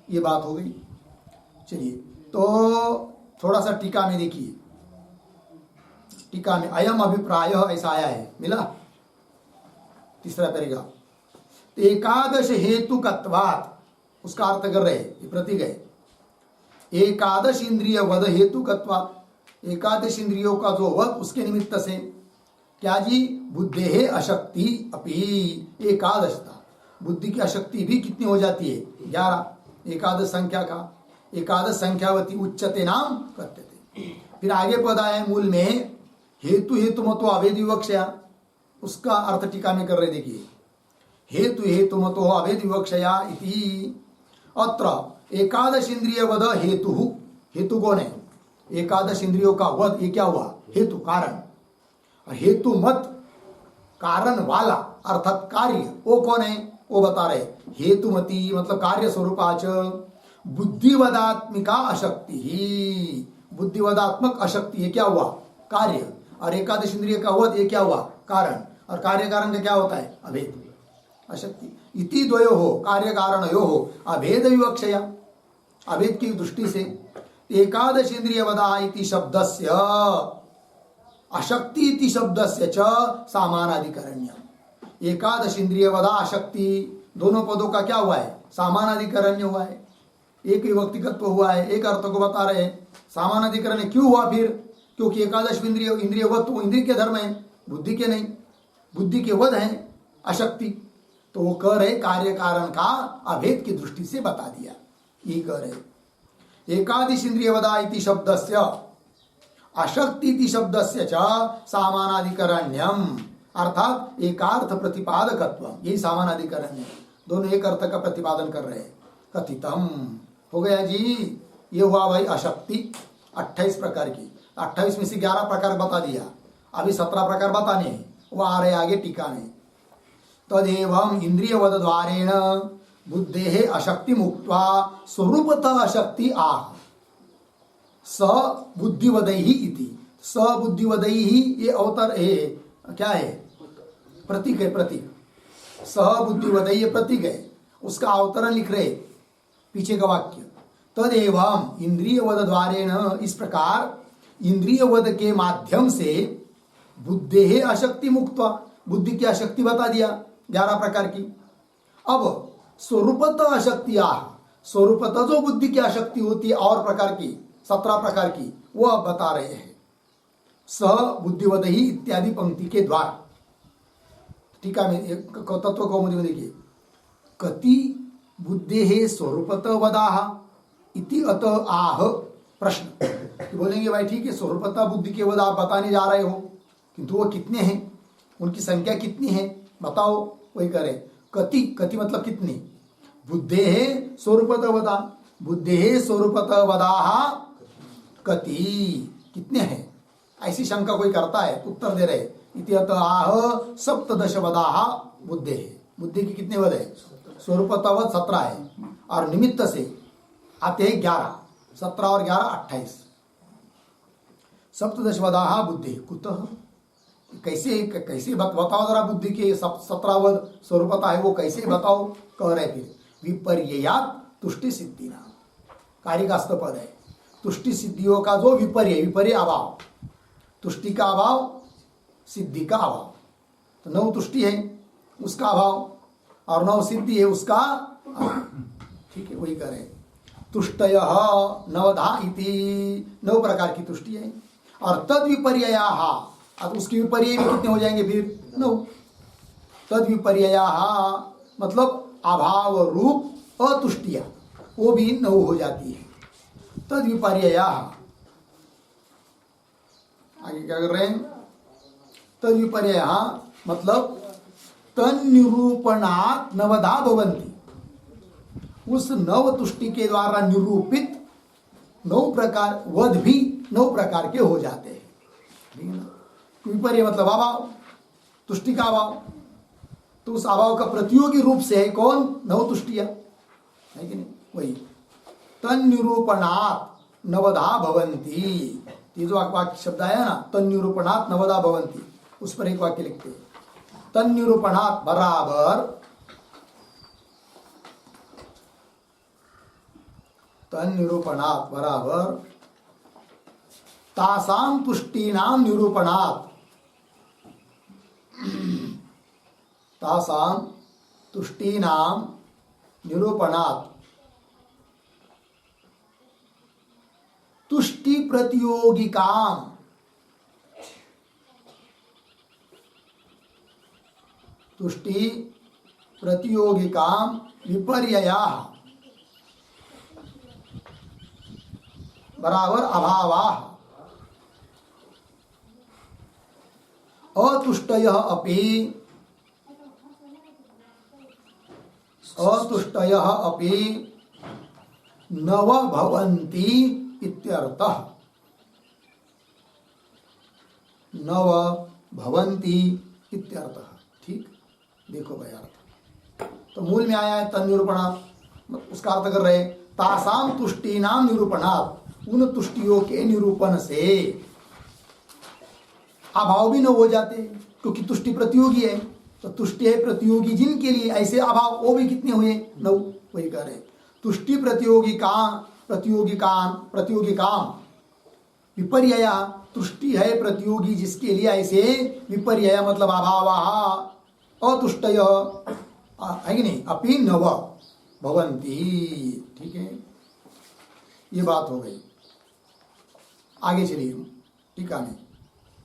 Speaker 1: ये बात हो गई। चलिए तो थोड़ा सा टीका में देखिए। टीका में अयम अभिप्राय ऐसा आया है, मिला तीसरा तरीका। एकादश हेतुकत्वात्, उसका अर्थ कर रहे प्रतीक है। एकादश इंद्रिय वध हेतुकत्वात्, एकादश इंद्रियों का जो वध उसके निमित्त से क्या जी, बुद्धे अशक्ति अपि, एकादशता बुद्धि की अशक्ति भी कितनी हो जाती है, 11। एकादश संख्या का एकादश संख्यावती उच्चते नाम कहते थे। फिर आगे पद आए मूल में हेतु हेतु मतो अभेद विवक्षया, उसका अर्थ टीका में कर रहे। देखिए हेतु हेतु मतो अभेद विवक्षया इति अत्र एकादश इंद्रिय वध हेतु, हेतु कौन है, एकादश इंद्रियों का वध, ये क्या हुआ, हेतु कारण। और हेतु मत कारण वाला अर्थात कार्य, वो कौन है, वो बता रहे। हेतुमती मतलब कार्य स्वरूपाच बुद्धिवदात्मिका अशक्ति ही, बुद्धिवदात्मक अशक्ति, ये क्या हुआ, कार्य। और एकादश इंद्रिय का वध, ये क्या हुआ, कारण। और कार्य कारण का क्या होता है, अभेद अशक्ति। इति द्वयो हो कार्य कारणयो हो अभेद विवक्षया, अभेद की दृष्टि से एकादश इंद्रिय वदा इति शब्दस्य अशक्ति इति शब्दस्य च सामानाधिकरण्य। एकादश इंद्रिय वदा अशक्ति, दोनों पदों का क्या हुआ है, सामानाधिकरण्य हुआ है, एक विभक्तिकत्व हुआ है, एक अर्थ को बता रहे हैं। सामानाधिकरण्य क्यों हुआ फिर, क्योंकि एकादश इंद्रिय वध तो इंद्रिय के धर्म है, बुद्धि के नहीं, बुद्धि के वध है अशक्ति। तो वो कह रहे कार्य कारण का अभेद की दृष्टि से बता दिया, ये कह रहे। एकादश इंद्रिय वदा इति शब्दस्य अशक्ति इति शब्दस्य च सामानाधिकरण्यम, अर्थात एकार्थ प्रतिपादकत्व, यही सामानाधिकरण्य, दोनों एक अर्थ का प्रतिपादन कर रहे हैं। कथितम हो गया जी, ये हुआ भाई अशक्ति 28 प्रकार की, 28 में से 11 प्रकार बता दिया, अभी 17 प्रकार बताने हैं, वो आ रहे आगे टीका में। तदेवं इंद्रियवद द्वारेण बुद्धे अशक्ति मुक्त्वा स्वरूपतः अशक्ति आह स बुद्धिवदैहि इति। स बुद्धिवदैहि ये अवतर है, क्या है, प्रतीक है, प्रतीक। स बुद्धिवदैहि प्रतीक है, उसका अवतरण लिख रहे पीछे का वाक्य। तदेवं इंद्रियवद द्वारेण, इस प्रकार इंद्रियवद के माध्यम से बुद्धे अशक्ति मुक्त्वा, बुद्धि की अशक्ति बता दिया 11 प्रकार की। अब स्वरूपतः अशक्ति आह, स्वरूपतः जो बुद्धि की अशक्ति होती है और प्रकार की 17 प्रकार की, वो अब बता रहे हैं स बुद्धिवदहि इत्यादि पंक्ति के द्वारा। टीका में तत्व कौमुदी में देखिए, कति बुद्धे स्वरूपतः वदाह इति अतः आह प्रश्न। बोलेंगे भाई ठीक है, स्वरूपतः बुद्धि के वद आप बताने जा रहे हो, किंतु वो कितने हैं, उनकी संख्या कितनी है बताओ, वही करे। कति, कति मतलब कितनी, बुद्धे स्वरूपतः वदा, बुद्धे स्वरूपतः वदाह कति, कितने हैं, ऐसी शंका कोई करता है, उत्तर दे रहे इत्यत आह सप्तदश वदाह बुद्धे, बुद्धि की कितने वद है, स्वरूपतः वद 17 है, और निमित्त से आते हैं 11, 17 और 11 28। सप्तदश वदाह बुद्धि कुतः, कैसे कैसे बताओ जरा, बुद्धि के 17 वद स्वरूपता है वो कैसे बताओ, कह रहे फिर विपर्ययात तुष्टि सिद्धि नाम, कारिकास्थ पद है। तुष्टि सिद्धियों का जो विपर्य, विपर्य अभाव, तुष्टि का अभाव, सिद्धि का अभाव, तो 9 तुष्टि है उसका अभाव और 9 सिद्धि है उसका, ठीक है वही करें। तुष्टय नवधा इति, 9 प्रकार की तुष्टि है। और तद विपर्यया, अब उसकी विपर्य भी कितने हो जाएंगे फिर 9। तद विपर्यया मतलब अभाव रूप अतुष्टिया, वो भी 9 हो जाती है। तद विपर्यया, आगे क्या कर रहे हैं, तद विपर्यया मतलब तन निरूपणात् नवधा भवन्ति, उस नव तुष्टि के द्वारा निरूपित 9 प्रकार वध भी 9 प्रकार के हो जाते हैं। ठीक है ना? विपर्य मतलब अभाव, तुष्टि का अभाव, तो उस अभाव का प्रतियोगी रूप से है कौन? 9 तुष्टियां, है कि नहीं? वही तन निरूपणात् नवधा भवन्ति, ये जो वाक्य शब्द आया ना, तन निरूपणात् नवधा भवन्ति, उस पर एक वाक्य लिखते हैं। तन निरूपणात् बराबर, तन निरूपणात् बराबर तासाम तुष्टीनाम निरूपणात्, तासाम तुष्टीनाम निरूपणात् तुष्टि प्रतियोगिकाम, तुष्टि प्रतियोगिकाम विपर्ययाः बराबर अभावाः अतुष्टयः अपि, अतुष्टयः अपि नव भवन्ति इत्यर्थः, नव भवन्ति इत्यर्थः। ठीक, देखो भाई अर्थ तो मूल में आया है तन निरूपणात्, उसका अर्थ कर रहे तासाम तुष्टीनाम निरूपणात्, उन तुष्टियों के निरूपण से अभाव भी न हो जाते, क्योंकि तुष्टि प्रतियोगी है, तो तुष्टि है प्रतियोगी जिनके लिए, ऐसे अभाव वो भी कितने हुए? 9। वही कह रहे तुष्टि प्रतियोगिकाम विपर्यया, तुष्टि है प्रतियोगी जिसके लिए, ऐसे विपर्यया मतलब अभाव अतुष्टय है कि नहीं, अपि नव भवन्ति। ठीक है, ये बात हो गई। आगे चलिए टीका में,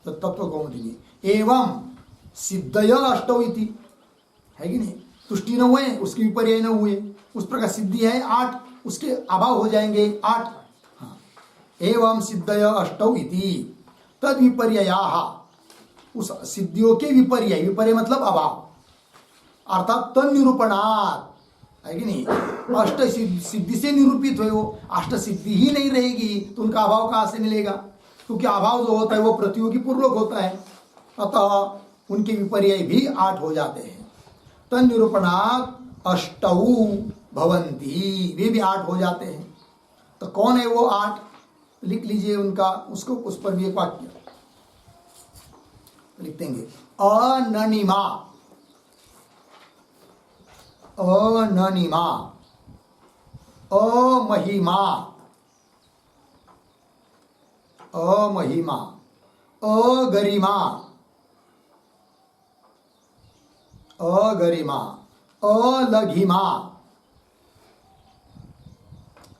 Speaker 1: तो तत्व कौमुदी एवं सिद्धय अष्टौ इति, है कि नहीं, तुष्टि न हुए उसके विपर्य न हुए, उस प्रकार सिद्धि है 8, उसके अभाव हो जाएंगे 8। हाँ, एवं सिद्धय अष्टौ इति तद विपर्ययाः, उस सिद्धियों के विपर्य, विपर्य मतलब अभाव, अर्थात तन निरूपणात्, है कि नहीं, अष्ट सिद्धि से निरूपित हुए, वो अष्ट सिद्धि ही नहीं रहेगी तो उनका अभाव कहाँ से मिलेगा? क्योंकि अभाव जो होता है वो प्रतियोगी पूर्वक होता है, अतः उनके विपर्य भी 8 हो जाते हैं। तन निरूपणात् अष्टौ भवन्ति, वे भी 8 हो जाते हैं। तो कौन है वो 8? लिख लीजिए उनका, उसको उस पर भी एक वाक्य लिख देंगे। अननिमा, अननिमा, अमहिमा, अमहिमा, अगरिमा, अगरिमा, अलघिमा,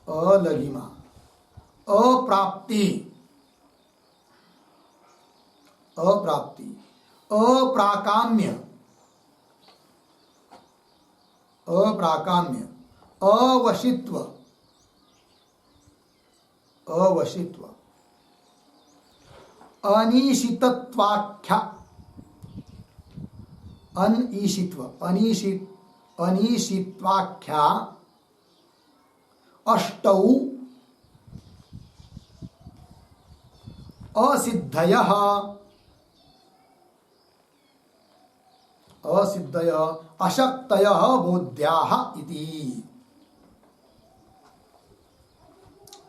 Speaker 1: अलघिमा, अप्राप्ति, अप्राप्ति, अप्राकाम्य, अप्राकाम्य, अवशित्व, अवशित्व, अनिशितत्वाख्या, अनिशित्व, अनिशित्वाख्या अष्टौ असिद्धयः, असिद्धयः अशक्तयः बोध्याः इति,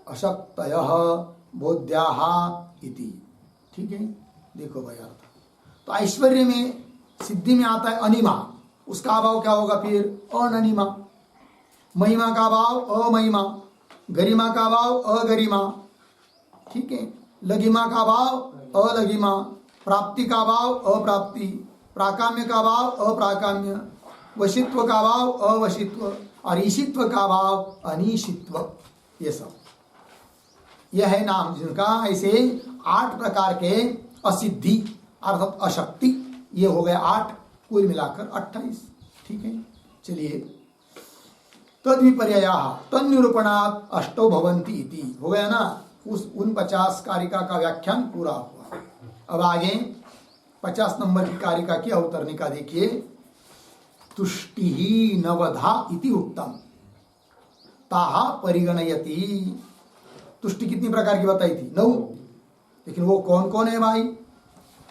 Speaker 1: अशक्तयः बोध्याः इति। ठीक है, देखो भाई अर्थ। तो ऐश्वर्य में, सिद्धि में आता है अनिमा, उसका अभाव क्या होगा फिर? अननिमा। महिमा का अभाव अमहिमा, गरिमा का अभाव अगरिमा, ठीक है, लघिमा का अभाव अलघिमा, प्राप्ति का अभाव अप्राप्ति, प्राकाम्य का अभाव अप्राकाम्य, वशित्व का अभाव अवशित्व, और ईशित्व का अभाव अनिशित्व। ये सब यह है नाम जिनका ऐसे 8 प्रकार के असिद्धि अर्थात अशक्ति, ये हो गए 8, कुल मिलाकर 28। ठीक है, चलिए तद विपर्ययाः तन निरूपणात् अष्टौ भवन्ति इति हो गया ना। उस 49 कारिका का व्याख्यान पूरा हुआ। अब आगे 50 नंबर की कारिका की अवतरणिका देखिए। तुष्टि नवधा इति उत्तम ताहा परिगणयति। तुष्टि कितनी प्रकार की बताई थी? 9। लेकिन वो कौन कौन है भाई?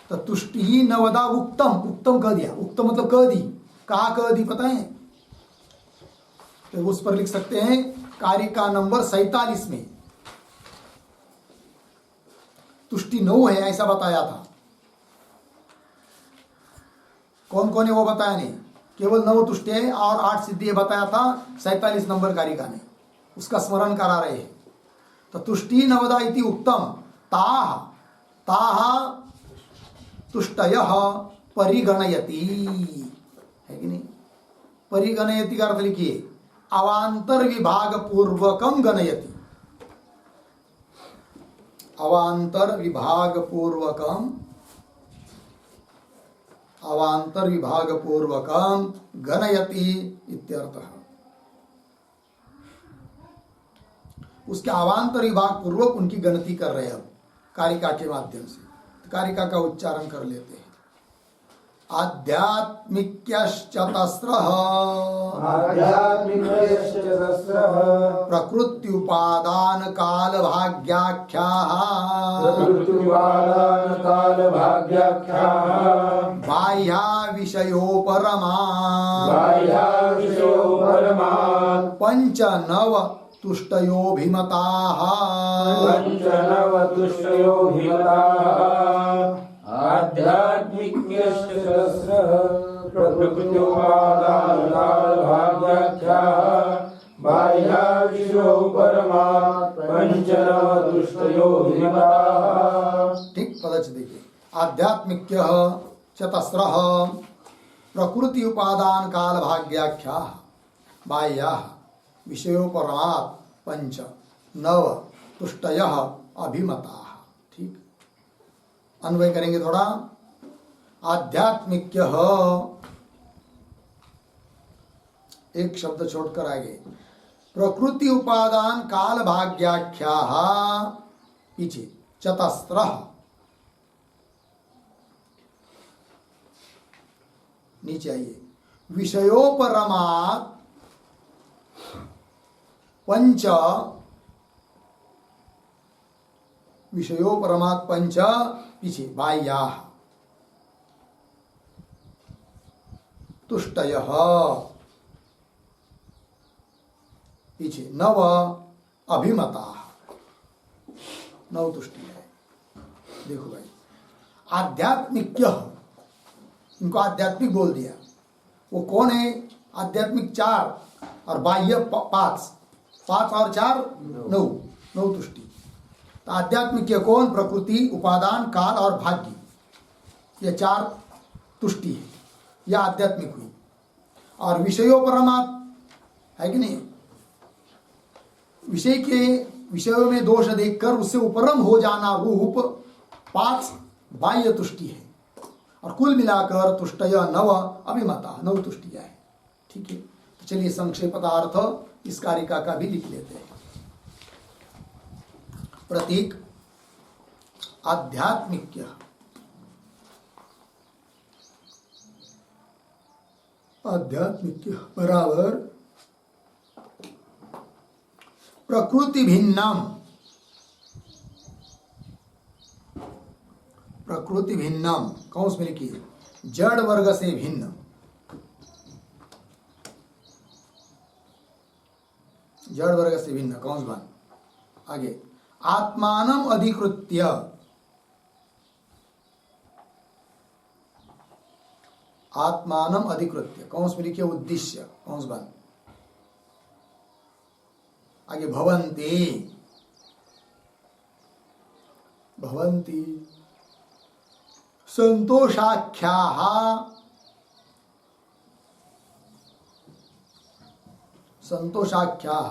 Speaker 1: तो तुष्टि नवधा उत्तम, उत्तम कह दिया। उत्तम मतलब कह दी, कहा कह दी पता है? तो उस पर लिख सकते हैं कारिका नंबर 47 में तुष्टि 9 है ऐसा बताया था। कौन कौन है वो बताया नहीं, केवल 9 तुष्टि है और 8 सिद्धि बताया था 47 नंबर कारिका ने, उसका स्मरण करा रहे हैं। तो तुष्टि नवदा इति उत्तम ताह ताह तुष्टयः परिगणयति, है कि नहीं? परिगणयति का अर्थ लिखिए अवांतर विभाग पूर्वकम गणयति। अवांतर विभाग पूर्वकम, अवांतर विभाग पूर्वकम गणयति इत्यर्थः। उसके अवांतर विभाग पूर्वक उनकी गणति कर रहे हैं अब कारिका के माध्यम से। तो कारिका का उच्चारण कर लेते हैं। आध्यात्मिक्यश्चतस्रः प्रकृत्युपादान काल भाग्याख्याः बाह्या विषयोपरमा पंच नव तुष्टयोभिमताः
Speaker 2: आध्यात्मिक्यश्चतस्रः प्रकृत्युपादानकालभाग्याख्याः बाह्या विषयोपरमा पंचनवतुष्टयोभिमताः।
Speaker 1: ठीक, पदच देखिए। आध्यात्मिक्यः चतस्रः प्रकृति उपादान काल भाग्याख्याः बाह्याः विषयोपरमात् पंच नव तुष्टयः अभिमताः। ठीक, अन्वय करेंगे थोड़ा। आध्यात्मिक्य एक शब्द छोड़कर आगे प्रकृति उपादान काल भाग्याख्या पीछे चतस्र नीचे आइए विषयोपरमात् पंच विषयोपरमात् पंच पीछे बाह्याः तुष्टयः पीछे नव अभिमताः। 9 तुष्टि है। देखो भाई आध्यात्मिक्य, इनको आध्यात्मिक बोल दिया। वो कौन है? आध्यात्मिक 4 और बाह्य 5, 5 और 4 9 तुष्टि। तो आध्यात्मिक के कौन? प्रकृति उपादान काल और भाग्य, ये 4 तुष्टि है, यह आध्यात्मिक हुई। और विषयोपरमात् है कि नहीं? विषय के विषयों में दोष देखकर उससे उपरम हो जाना रूप 5 बाह्य तुष्टि है। और कुल मिलाकर तुष्टय 9 अभिमता, 9 तुष्टियां है। ठीक है, तो चलिए संक्षेपतार्थ इस कारिका का भी लिख लेते हैं। प्रतीक आध्यात्मिक्य, आध्यात्मिक्य बराबर प्रकृति भिन्नम, प्रकृति भिन्नम कौंस में लिखिए जड़ वर्ग से भिन्न, जड़ वर्ग से भिन्न कौंस बन। आगे आत्मानम अधिकृत्य, आत्मानम अधिकृत्य कौंस में लिखिए उद्देश्य कौंस बन। आगे भवन्ति, भवन्ति संतोषाख्याः, संतोषाख्याः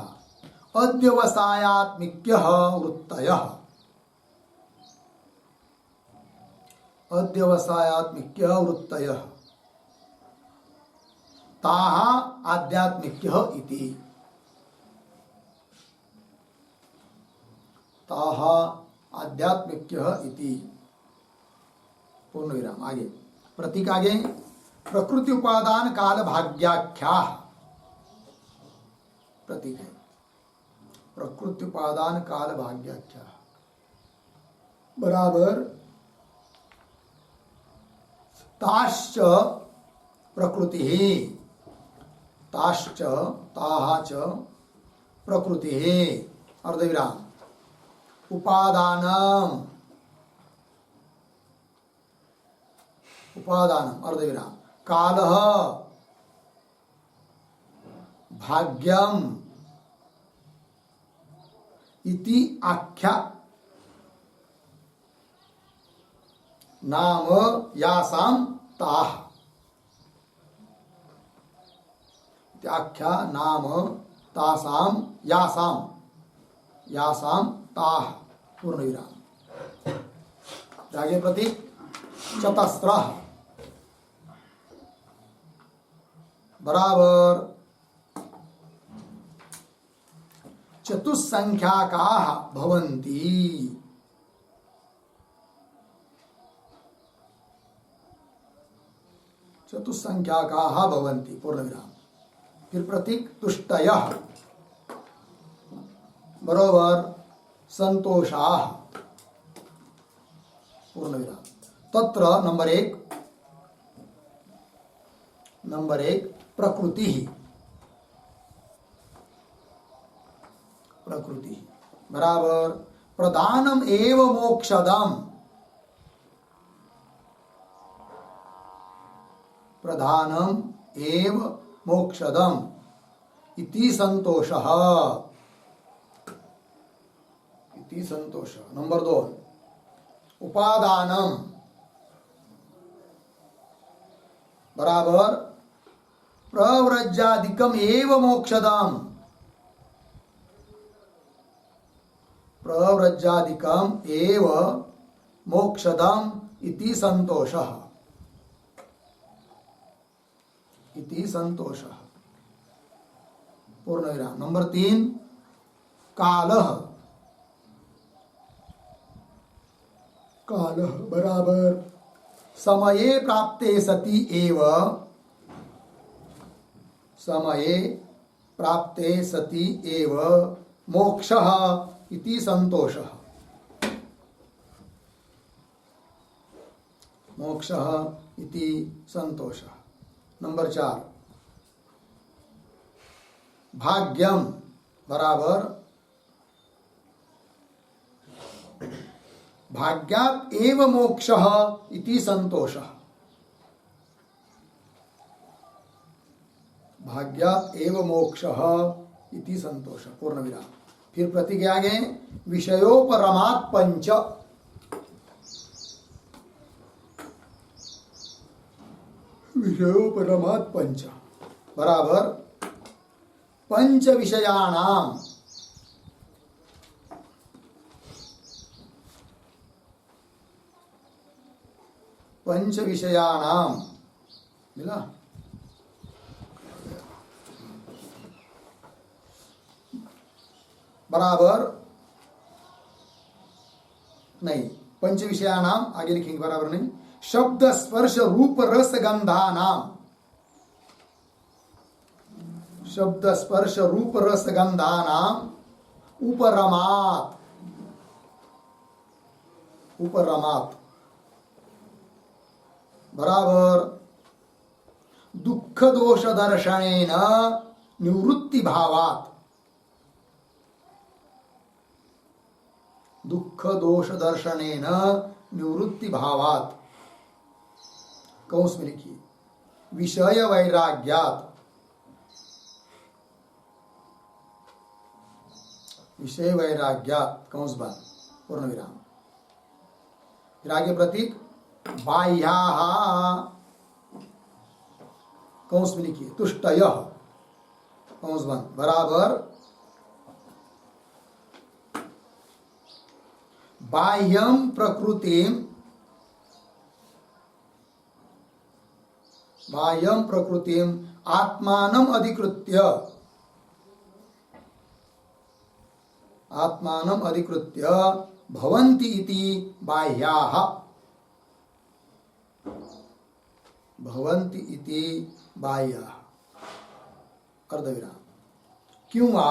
Speaker 1: अध्यवसायात्मिक्यः वृत्तयः, अध्यवसायात्मिक्यः वृत्तयः ताः आध्यात्मिक्यः इति, ताः आध्यात्मिक्यः इति। पूर्ण विराम। आगे प्रतीक आगे प्रकृति उपादान काल भाग्याख्या प्रतीक है। प्रकृति उपादान काल भाग्याख्या बराबर ताश्च प्रकृति, ताश्च ताहा च प्रकृति अर्धविराम उपादानम, उपादानम अर्धविराम कालः भाग्यम इति आख्या नाम यासाम ताः, आख्या नाम तासाम यासाम, यासाम ताः पूर्ण विराम। आगे प्रतीक चतस्रः बराबर चतुस्संख्याकाः भवन्ति, चतुस्संख्याकाः भवन्ति पूर्ण विराम। फिर प्रतीक तुष्टयः बरोबर संतोषाः पूर्ण विराम। तत्र नंबर एक प्रकृति, प्रकृति बराबर प्रधानम एव मोक्षदम, प्रधानम एव मोक्षदम इति संतोषः, इति संतोषः। नंबर दो उपादानम बराबर प्रव्रज्यादिकम एव मोक्षदम, प्रव्रज्यादिकम एव मोक्षदम इति संतोषः, इति संतोषः पूर्ण विराम। नंबर तीन कालः, कालः बराबर समये प्राप्ते सति एव, समये प्राप्ते सति एव मोक्षः इति संतोषः, मोक्षः इति संतोषः। नंबर चार भाग्यम बराबर भाग्यात् एव मोक्षः इति संतोषः, भाग्यात् एव मोक्षः इति संतोषः पूर्ण विराम। फिर प्रतीक आगे विषयोपरमात् पंच, विषयोपरमात् पंच बराबर पंच विषयाणाम, पंच विषयाणाम मिला बराबर नहीं, पंच विषयाणाम आगे लिखेंगे बराबर नहीं, शब्द स्पर्श रूप रस गंधानाम, शब्द स्पर्श रूप रस गंधानाम उपरमात्, उपरमात् बराबर दुख दोष दर्शनेन निवृत्ति भावात्, दुख दोष दर्शनेन निवृत्ति भावात् कौंस में लिखिए विषय वैराग्यात्, विषय वैराग्यात् कौंस बंद पूर्ण विराम। फिर आगे प्रतीक बाह्याः कौंस में लिखिए तुष्टयः कौंस बंद बराबर बाह्यम प्रकृतिम, बाह्यम प्रकृतिम आत्मानम अधिकृत्य, आत्मानम अधिकृत्य भवन्ति इति बाह्याः, भवन्ति इति बाह्याः अर्धविराम। किं वा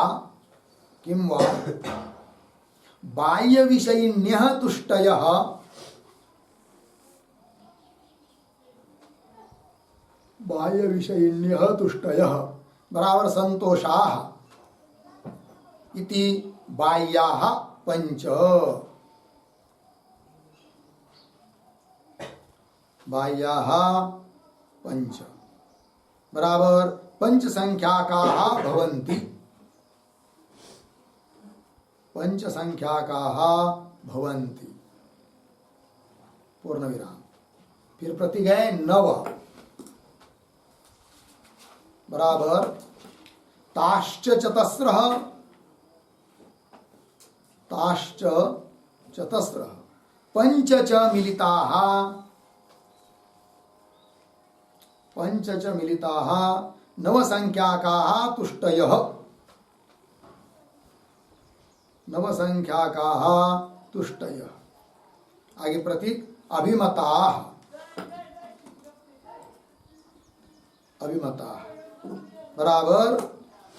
Speaker 1: बाह्य विषयिण्यः तुष्टयः बराबर संतोषाः इति बाह्याः पंच बराबर पंच संख्याकाः भवन्ति पूर्ण विराम। फिर प्रतीक है नव बराबर ताश्च चतस्रः पंच च मिलिताः नव संख्याकाः तुष्टयः। आगे प्रतीक अभिमताः बराबर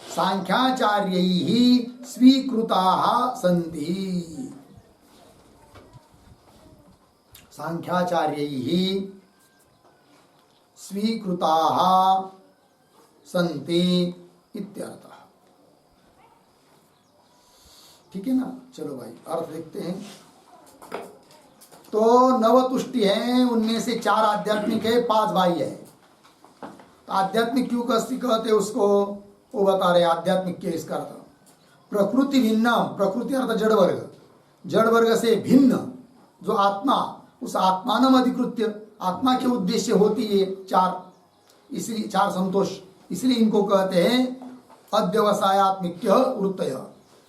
Speaker 1: सांख्याचार्यैः स्वीकृताः सन्ति। इत्यर्थः। ठीक है ना। चलो भाई अर्थ देखते हैं। तो नव तुष्टि है, उनमें से 4 आध्यात्मिक है, 5 बाह्य है। तो आध्यात्मिक क्यों कहते हैं उसको, वो बता रहे आध्यात्मिक के इसका अर्थ प्रकृति भिन्न, प्रकृति अर्थ जड़ वर्ग से भिन्न जो आत्मा, उस आत्मानम अधिकृत्य आत्मा के उद्देश्य होती है 4, इसलिए 4 संतोष, इसलिए इनको कहते हैं अध्यवसायात्मिक वृत्तय।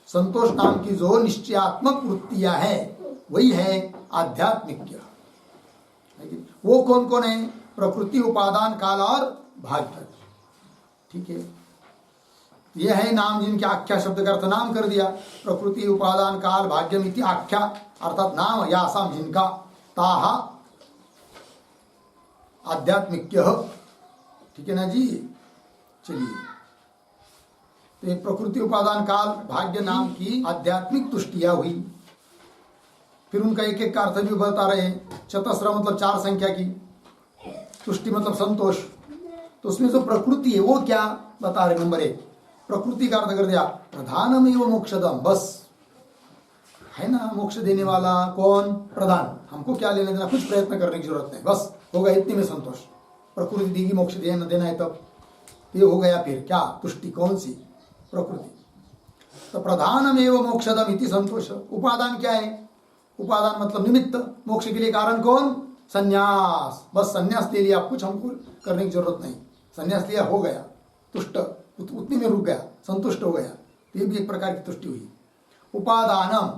Speaker 1: संतोष नाम की जो निश्चयात्मक वृत्तियां है वही है आध्यात्मिक। वो कौन कौन है, प्रकृति, उपादान, काल और भाग्य। ठीक है, ये है नाम जिनके आख्या शब्द का अर्थ नाम कर दिया। प्रकृति, उपादान, काल, भाग्यम इति आख्या अर्थात नाम या आसाम जिनका ताहा आध्यात्मिक। ठीक है ना जी। चलिए, तो ये प्रकृति, उपादान, काल, भाग्य नाम की आध्यात्मिक तुष्टियां हुई। फिर उनका एक एक का अर्थ भी बता रहे हैं। चतस्र मतलब 4 संख्या की, तुष्टि मतलब संतोष। तो उसमें जो प्रकृति है वो क्या बता रहे, नंबर 1 प्रकृति का अर्थ कर दिया प्रधानम एवं मोक्षदम, बस है ना, मोक्ष देने वाला कौन, प्रधान। हमको क्या लेने देना, कुछ प्रयत्न करने की जरूरत नहीं, बस होगा इतने में संतोष। प्रकृति देगी, मोक्ष देना देना है तब ये हो गया। फिर क्या तुष्टि, कौन सी, प्रकृति। तो प्रधानम एवं मोक्षदम इति संतोष। उपादान क्या है, उपादान मतलब निमित्त, मोक्ष के लिए कारण कौन, संन्यास। बस संन्यास ले लिया, कुछ हमको करने की जरूरत नहीं, संन्यास लिया हो गया, तुष्ट उतनी में रुक गया, संतुष्ट हो गया। ये भी एक प्रकार की तुष्टि हुई। उपादानम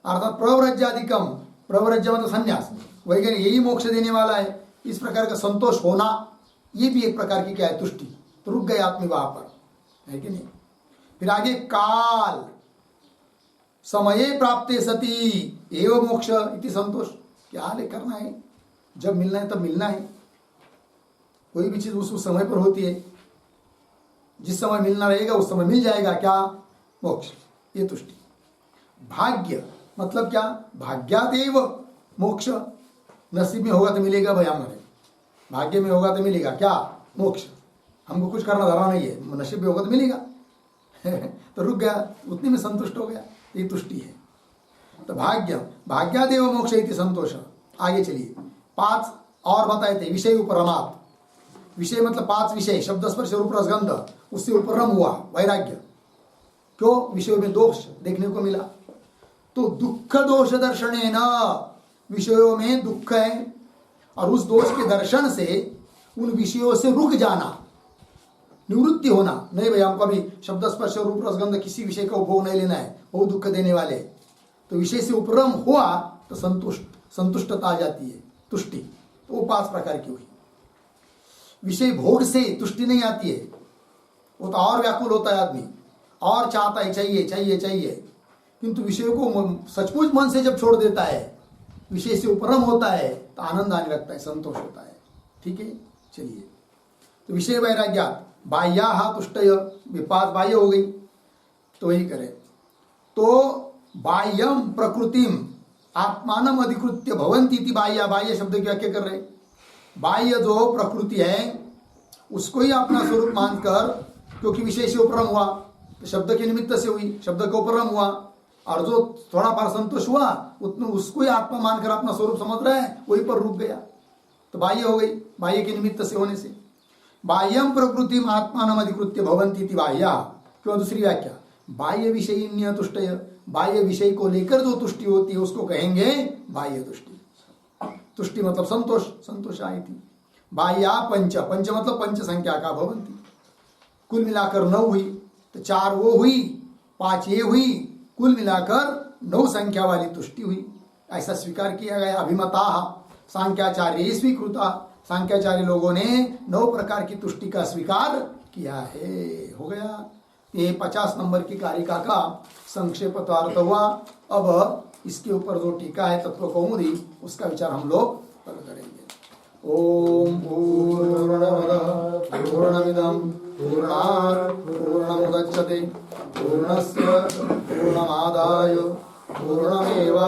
Speaker 1: अर्थात प्रव्रज्यादिकम, प्रव्रज्य मतलब संन्यास, वही यही मोक्ष देने वाला है, इस प्रकार का संतोष होना, ये भी एक प्रकार की क्या है, तुष्टि। तो रुक गए आदमी वहां पर, है कि नहीं। फिर आगे काल, समये प्राप्ते सती एवं मोक्ष इति संतोष। क्या हाल है, करना है, जब मिलना है तब मिलना है। कोई भी चीज उस समय पर होती है, जिस समय मिलना रहेगा उस समय मिल जाएगा, क्या, मोक्ष, ये तुष्टि। भाग्य मतलब क्या, भाग्यादेव मोक्ष, नसीब में होगा तो मिलेगा भाई, हमारे भाग्य में होगा तो मिलेगा क्या, मोक्ष। हमको कुछ करना धरना नहीं है, नसीब में होगा तो मिलेगा। तो रुक गया, उतने में संतुष्ट हो गया, ये तुष्टि है। तो भाग्यादेव मोक्ष इति संतोष। आगे चलिए, 5 और बताए थे। विषय उपरमात्, विषय मतलब 5 विषय, शब्द स्पर्श रूप रस गंध, उससे उपरम हुआ वैराग्य। क्यों, विषयों में दोष देखने को मिला। तो दुख दोष दर्शनेन, विषयों में दुख है और उस दोष के दर्शन से उन विषयों से रुक जाना, निवृत्ति होना। नहीं भाई, हमको अभी शब्द स्पर्श रूप रस गंध किसी विषय का उपभोग नहीं लेना है, वो दुख देने वाले। तो विषय से उपरम हुआ तो संतुष्टता आ जाती है, तुष्टि। तो वो 5 प्रकार की हुई। विषय भोग से तुष्टि नहीं आती है, वो तो और व्याकुल होता है आदमी, और चाहता है, चाहिए चाहिए चाहिए। किंतु विषय को सचमुच मन से जब छोड़ देता है, विषय से उपरम होता है, तो आनंद आने लगता है, संतोष होता है। ठीक है, चलिए, तो विषय वैराग्यात बाह्या तुष्टय, विपात बाह्य हो गई, तो वही करे। तो बाह्यम प्रकृतिम आत्मानम अधिकृत्य भवंती इति बाह्य, बाह्य शब्द की व्याख्या कर रहे। बाह्य जो प्रकृति है उसको ही अपना स्वरूप मानकर, क्योंकि विषय से उपरम हुआ तो शब्द के निमित्त से हुई, शब्द का उपरम हुआ, और जो थोड़ा बार संतोष हुआ उसको ही आत्मा मानकर अपना स्वरूप समझ रहा है, वही पर रुक गया, तो बाह्य हो गई, बाह्य के निमित्त से होने से। बाह्यम प्रकृति आत्मानम अधिकृत्य भवंती इति बाह्या, क्यों दूसरी व्याख्या बाह्य विषयिन्य तुष्टय, बाह्य विषय को लेकर जो तुष्टि होती है उसको कहेंगे बाह्य तुष्टि। तुष्टि मतलब संतोष, संतोष आई थी। बाह्या पंच, पंच मतलब पंच संख्या का भवंती, कुल मिलाकर 9 हुई, तो 4 वो हुई, 5 ये हुई, कुल मिलाकर 9 संख्या वाली तुष्टि हुई, ऐसा स्वीकार किया गया। अभिमता सांख्याचार्य स्वीकृता, सांख्याचार्य लोगों ने 9 प्रकार की तुष्टि का स्वीकार किया है। हो गया, ये 50 नंबर की कारिका का संक्षेपत्वार्थ हुआ। अब इसके ऊपर जो टीका है तत्वकौमुदी, उसका विचार हम लोग कल करेंगे। ओम पूर्णमदः पूर्णमिदं पूर्णात् पूर्णमुदच्यते पूर्णस्य पूर्णमादाय पूर्णमेवा